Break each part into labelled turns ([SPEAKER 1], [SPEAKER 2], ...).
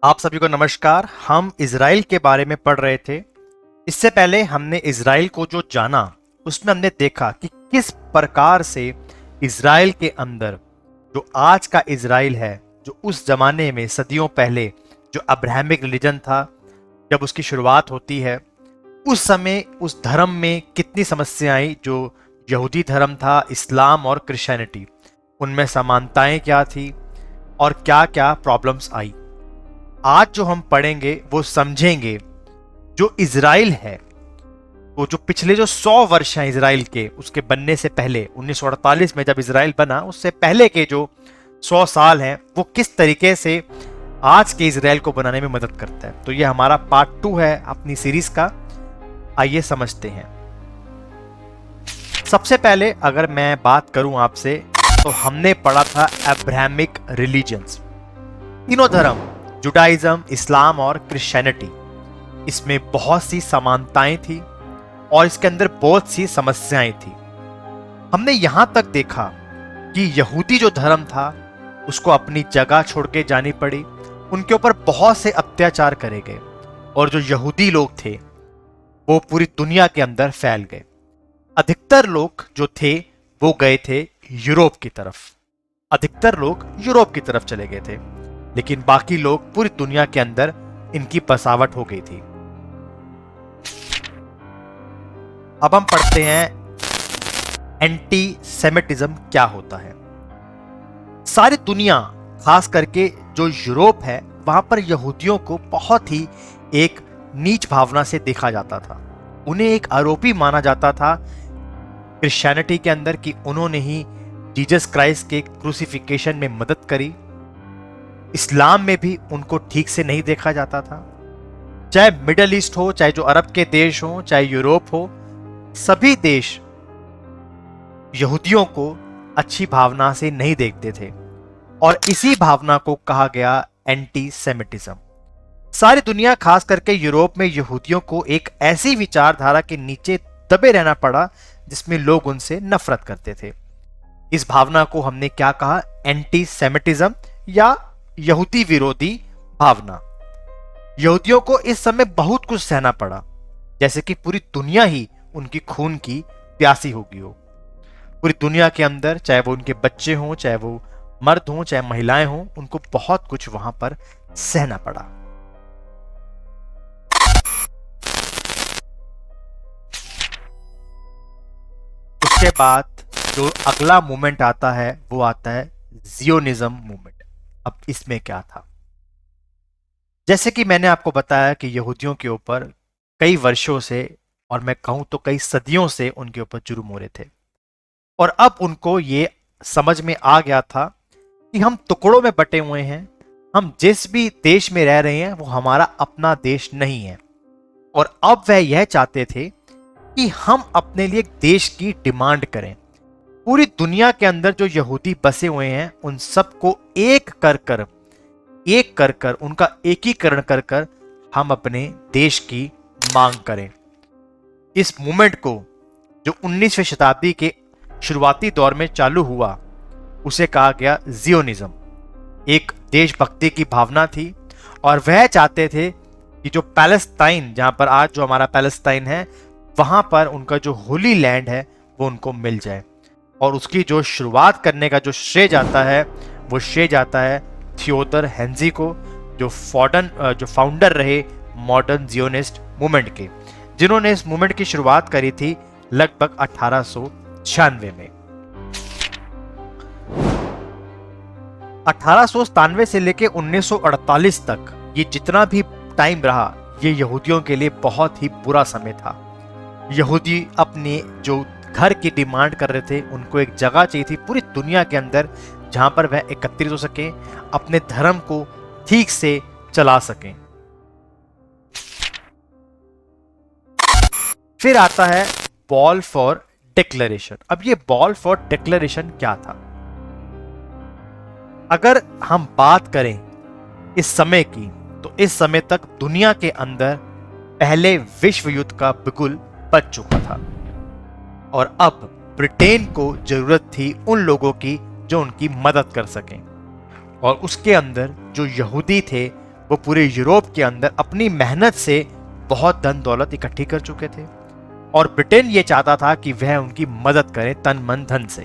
[SPEAKER 1] आप सभी को नमस्कार। हम इज़राइल के बारे में पढ़ रहे थे। इससे पहले हमने इज़राइल को जो जाना, उसमें हमने देखा कि किस प्रकार से इज़राइल के अंदर जो आज का इज़राइल है, जो उस जमाने में सदियों पहले जो अब्राहमिक रिलीजन था, जब उसकी शुरुआत होती है, उस समय उस धर्म में कितनी समस्याएं आई। जो यहूदी धर्म था, इस्लाम और क्रिश्चियनिटी, उनमें समानताएं क्या थी और क्या क्या प्रॉब्लम्स आई। आज जो हम पढ़ेंगे वो समझेंगे जो इज़राइल है, वो जो पिछले जो 100 वर्ष हैं इज़राइल के, उसके बनने से पहले 1948 में जब इज़राइल बना, उससे पहले के जो 100 साल हैं, वो किस तरीके से आज के इज़राइल को बनाने में मदद करता है। तो ये हमारा पार्ट 2 है अपनी सीरीज का। आइए समझते हैं। सबसे पहले अगर मैं बात करूं आपसे, तो हमने पढ़ा था अब्राहमिक रिलीजन्स, तीनों धर्म, जुडाइज्म, इस्लाम और क्रिश्चियनिटी। इसमें बहुत सी समानताएं थी और इसके अंदर बहुत सी समस्याएं थी। हमने यहां तक देखा कि यहूदी जो धर्म था, उसको अपनी जगह छोड़ के जानी पड़ी। उनके ऊपर बहुत से अत्याचार करे गए और जो यहूदी लोग थे वो पूरी दुनिया के अंदर फैल गए। अधिकतर लोग जो थे वो गए थे यूरोप की तरफ। अधिकतर लोग यूरोप की तरफ चले गए थे, लेकिन बाकी लोग पूरी दुनिया के अंदर इनकी बसावट हो गई थी। अब हम पढ़ते हैं एंटी सेमिटिज्म क्या होता है। सारी दुनिया, खास करके जो यूरोप है, वहां पर यहूदियों को बहुत ही एक नीच भावना से देखा जाता था। उन्हें एक आरोपी माना जाता था क्रिश्चियनिटी के अंदर कि उन्होंने ही जीसस क्राइस्ट के क्रूसिफिकेशन में मदद करी। इस्लाम में भी उनको ठीक से नहीं देखा जाता था। चाहे मिडल ईस्ट हो, चाहे जो अरब के देश हो, चाहे यूरोप हो, सभी देश यहूदियों को अच्छी भावना से नहीं देखते थे और इसी भावना को कहा गया एंटी सेमिटिज्म। सारी दुनिया, खास करके यूरोप में, यहूदियों को एक ऐसी विचारधारा के नीचे दबे रहना पड़ा जिसमें लोग उनसे नफरत करते थे। इस भावना को हमने क्या कहा? एंटी सेमिटिज्म या यहूदी विरोधी भावना। यहूदियों को इस समय बहुत कुछ सहना पड़ा, जैसे कि पूरी दुनिया ही उनकी खून की प्यासी होगी हो। पूरी दुनिया के अंदर, चाहे वो उनके बच्चे हों, चाहे वो मर्द हों, चाहे महिलाएं हों, उनको बहुत कुछ वहां पर सहना पड़ा। उसके बाद जो अगला मूवमेंट आता है वो आता है जियोनिज्म मूवमेंट। अब इसमें क्या था? जैसे कि मैंने आपको बताया कि यहूदियों के ऊपर कई वर्षों से, और मैं कहूं तो कई सदियों से, उनके ऊपर जुर्म हो रहे थे और अब उनको ये समझ में आ गया था कि हम टुकड़ों में बटे हुए हैं। हम जिस भी देश में रह रहे हैं वो हमारा अपना देश नहीं है और अब वह यह चाहते थे कि हम अपने लिए एक देश की डिमांड करें। पूरी दुनिया के अंदर जो यहूदी बसे हुए हैं, उन सबको एक कर कर उनका एकीकरण कर कर हम अपने देश की मांग करें। इस मूवमेंट को, जो 19वीं शताब्दी के शुरुआती दौर में चालू हुआ, उसे कहा गया जियोनिज्म। एक देशभक्ति की भावना थी और वह चाहते थे कि जो पैलेस्टाइन, जहां पर आज जो हमारा पैलेस्टाइन है, वहां पर उनका जो होली लैंड है वो उनको मिल जाए। और उसकी जो शुरुआत करने का जो श्रेय जाता है, वो श्रेय जाता है थियोडर हेंजी को, जो फाउंडर रहे मॉडर्न जियोनिस्ट मूवमेंट के, जिन्होंने इस मूवमेंट की शुरुआत करी थी लगभग 1896 में। 1897 से लेकर 1948 तक ये जितना भी टाइम रहा, ये यहूदियों के लिए बहुत ही बुरा समय था। यहूदी अपने जो घर की डिमांड कर रहे थे, उनको एक जगह चाहिए थी पूरी दुनिया के अंदर जहां पर वह एकत्रित हो सके, अपने धर्म को ठीक से चला सकें। फिर आता है बॉल फॉर डिक्लेरेशन। अब ये बॉल फॉर डिक्लेरेशन क्या था? अगर हम बात करें इस समय की, तो इस समय तक दुनिया के अंदर पहले विश्व युद्ध का बिगुल बज चुका था और अब ब्रिटेन को जरूरत थी उन लोगों की जो उनकी मदद कर सकें। और उसके अंदर जो यहूदी थे वो पूरे यूरोप के अंदर अपनी मेहनत से बहुत धन दौलत इकट्ठी कर चुके थे और ब्रिटेन ये चाहता था कि वह उनकी मदद करे तन मन धन से।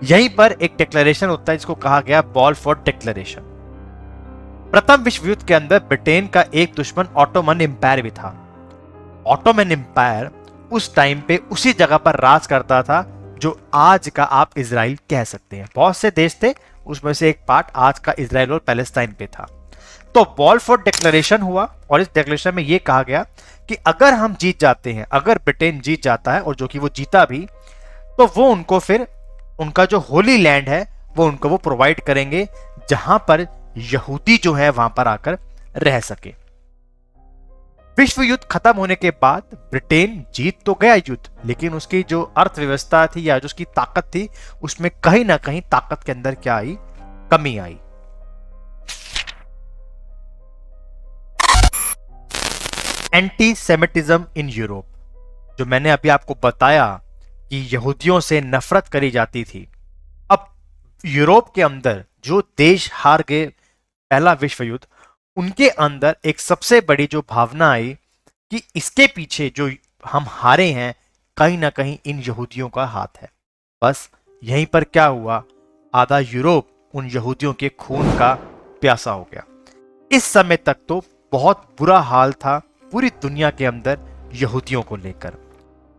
[SPEAKER 1] यहीं पर एक डिक्लेरेशन होता है जिसको कहा गया बॉलफोर्ड डिक्लेरेशन। प्रथम विश्व युद्ध के अंदर ब्रिटेन का एक दुश्मन ऑटोमन एम्पायर भी था। ऑटोमन एम्पायर उस टाइम पे उसी जगह पर राज करता था जो आज का आप इजराइल कह सकते हैं। बहुत से देश थे, उसमें से एक पार्ट आज का इजराइल और पैलेस्टाइन पे था। तो बॉलफोर्ड डिक्लेरेशन हुआ और इस डिक्लेरेशन में यह कहा गया कि अगर हम जीत जाते हैं, अगर ब्रिटेन जीत जाता है और जो कि वो जीता भी, तो वो उनको फिर उनका जो होली लैंड है वो उनको वो प्रोवाइड करेंगे जहां पर यहूदी जो है वहां पर आकर रह सके। विश्व युद्ध खत्म होने के बाद ब्रिटेन जीत तो गया युद्ध, लेकिन उसकी जो अर्थव्यवस्था थी या जो उसकी ताकत थी उसमें कहीं ना कहीं ताकत के अंदर क्या आई, कमी आई। एंटी सेमिटिज्म इन यूरोप, जो मैंने अभी आपको बताया कि यहूदियों से नफरत करी जाती थी, अब यूरोप के अंदर जो देश हार गए पहला विश्व युद्ध, उनके अंदर एक सबसे बड़ी जो भावना आई कि इसके पीछे जो हम हारे हैं कहीं ना कहीं इन यहूदियों का हाथ है। बस यहीं पर क्या हुआ, आधा यूरोप उन यहूदियों के खून का प्यासा हो गया। इस समय तक तो बहुत बुरा हाल था पूरी दुनिया के अंदर यहूदियों को लेकर,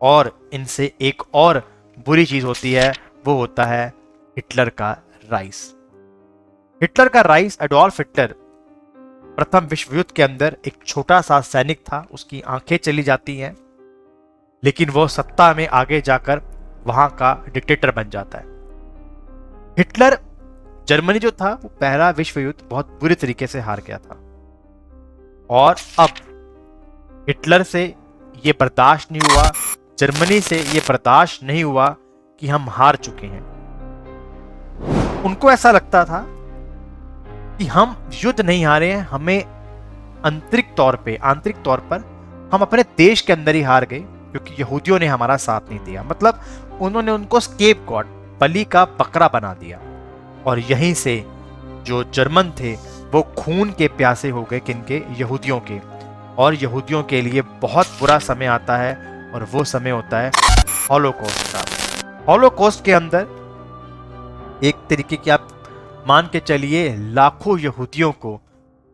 [SPEAKER 1] और इनसे एक और बुरी चीज होती है, वो होता है हिटलर का राइस। हिटलर का राइस, एडोल्फ हिटलर प्रथम विश्व युद्ध के अंदर एक छोटा सा सैनिक था, उसकी आंखें चली जाती हैं, लेकिन वो सत्ता में आगे जाकर वहां का डिक्टेटर बन जाता है। हिटलर, जर्मनी जो था वो पहला विश्व युद्ध बहुत बुरी तरीके से हार गया था, और अब हिटलर से ये बर्दाश्त नहीं हुआ, जर्मनी से ये बर्दाश्त नहीं हुआ कि हम हार चुके हैं। उनको ऐसा लगता था कि हम युद्ध नहीं हारे हैं, हमें आंतरिक तौर पर हम अपने देश के अंदर ही हार गए क्योंकि यहूदियों ने हमारा साथ नहीं दिया। मतलब उन्होंने उनको स्केप गॉड, बलि का बकरा बना दिया, और यहीं से जो जर्मन थे वो खून के प्यासे हो गए, किनके, यहूदियों के। और यहूदियों के लिए बहुत बुरा समय आता है, और वो समय होता है हॉलोकॉस्ट का। हॉलोकॉस्ट के अंदर एक तरीके की आप मान के चलिए लाखों यहूदियों को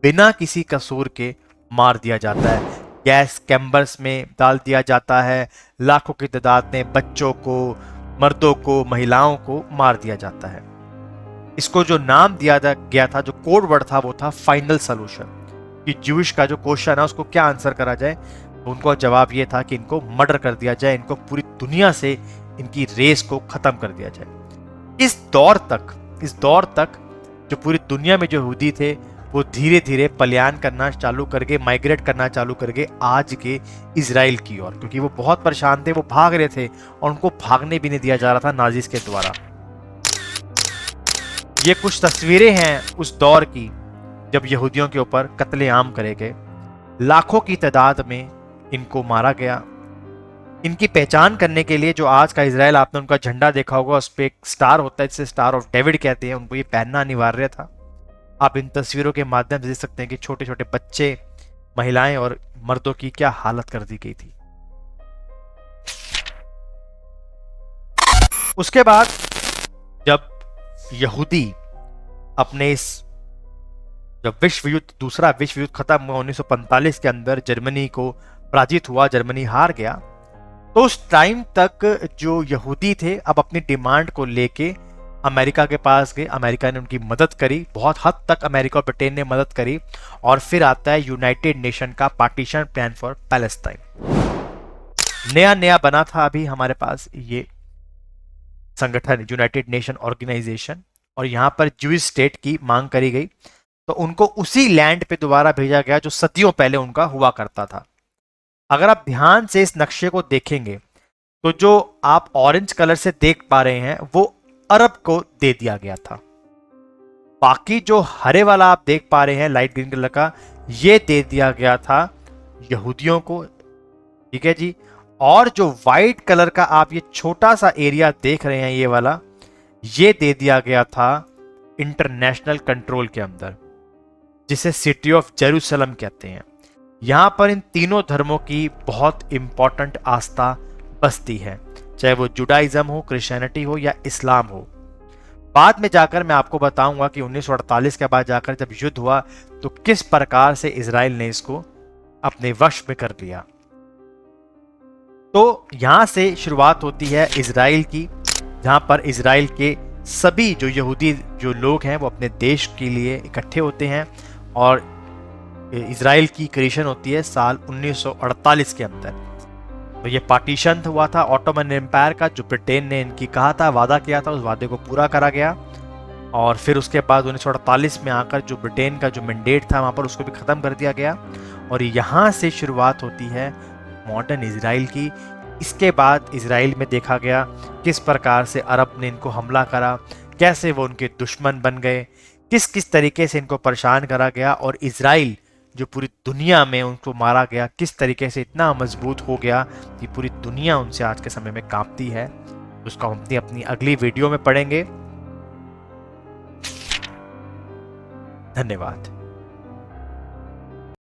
[SPEAKER 1] बिना किसी कसूर के मार दिया जाता है, गैस चैम्बर्स में डाल दिया जाता है, लाखों की तादाद में बच्चों को, मर्दों को, महिलाओं को मार दिया जाता है। इसको जो नाम दिया गया था, जो कोड वर्ड था, वो था फाइनल सॉल्यूशन, कि ज्यूइश का जो क्वेश्चन है उसको क्या आंसर करा जाए। उनको जवाब ये था कि इनको मर्डर कर दिया जाए, इनको पूरी दुनिया से इनकी रेस को खत्म कर दिया जाए। इस दौर तक जो पूरी दुनिया में जो यहूदी थे वो धीरे धीरे पलायन करना चालू करके, माइग्रेट करना चालू करके आज के इजराइल की ओर, क्योंकि वो बहुत परेशान थे, वो भाग रहे थे और उनको भागने भी नहीं दिया जा रहा था नाजिस के द्वारा। ये कुछ तस्वीरें हैं उस दौर की जब यहूदियों के ऊपर कत्लेआम करे गए, लाखों की तादाद में इनको मारा गया। इनकी पहचान करने के लिए जो आज का इजराइल, आपने उनका झंडा देखा होगा, उस पर एक स्टार होता है जिसे स्टार ऑफ डेविड कहते हैं, उनको ये पहनना अनिवार्य था। आप इन तस्वीरों के माध्यम से देख सकते हैं कि छोटे छोटे बच्चे, महिलाएं और मर्दों की क्या हालत कर दी गई थी। उसके बाद जब यहूदी अपने इस, जब दूसरा विश्व युद्ध खत्म हुआ 1945 के अंदर, जर्मनी को पराजित हुआ, जर्मनी हार गया, तो उस टाइम तक जो यहूदी थे अब अपनी डिमांड को लेके अमेरिका के पास गए। अमेरिका ने उनकी मदद करी, बहुत हद तक अमेरिका और ब्रिटेन ने मदद करी, और फिर आता है यूनाइटेड नेशन का पार्टीशन प्लान फॉर पैलेस्टाइन। नया बना था अभी हमारे पास ये संगठन, यूनाइटेड नेशन ऑर्गेनाइजेशन, और यहां पर ज्यूइश स्टेट की मांग करी गई, तो उनको उसी लैंड पे दोबारा भेजा गया जो सदियों पहले उनका हुआ करता था। अगर आप ध्यान से इस नक्शे को देखेंगे तो जो आप ऑरेंज कलर से देख पा रहे हैं वो अरब को दे दिया गया था। बाकी जो हरे वाला आप देख पा रहे हैं लाइट ग्रीन कलर का, ये दे दिया गया था यहूदियों को, ठीक है जी। और जो व्हाइट कलर का आप ये छोटा सा एरिया देख रहे हैं, ये वाला, ये दे दिया गया था इंटरनेशनल कंट्रोल के अंदर। जिसे सिटी ऑफ जेरूसलम कहते हैं। यहाँ पर इन तीनों धर्मों की बहुत इंपॉर्टेंट आस्था बसती है, चाहे वो जुडाइज्म हो, क्रिश्चियनिटी हो या इस्लाम हो। बाद में जाकर मैं आपको बताऊंगा कि 1948 के बाद जाकर जब युद्ध हुआ तो किस प्रकार से इजराइल ने इसको अपने वश में कर लिया। तो यहां से शुरुआत होती है इजराइल की, जहां पर इजराइल के सभी जो यहूदी जो लोग हैं वो अपने देश के लिए इकट्ठे होते हैं, और इजराइल की क्रिएशन होती है साल 1948 के अंदर। तो ये पार्टीशन हुआ था ऑटोमन एम्पायर का, जो ब्रिटेन ने इनकी कहा था, वादा किया था, उस वादे को पूरा करा गया। और फिर उसके बाद 1948 में आकर जो ब्रिटेन का जो मैंडेट था वहाँ पर उसको भी ख़त्म कर दिया गया, और यहाँ से शुरुआत होती है मॉडर्न इजराइल की। इसके बाद इजराइल में देखा गया किस प्रकार से अरब ने इनको हमला करा, कैसे वो उनके दुश्मन बन गए, किस किस तरीके से इनको परेशान करा गया, और इजराइल जो पूरी दुनिया में उनको मारा गया, किस तरीके से इतना मजबूत हो गया कि पूरी दुनिया उनसे आज के समय में कांपती है। उसको हम अपनी अगली वीडियो में पढ़ेंगे। धन्यवाद।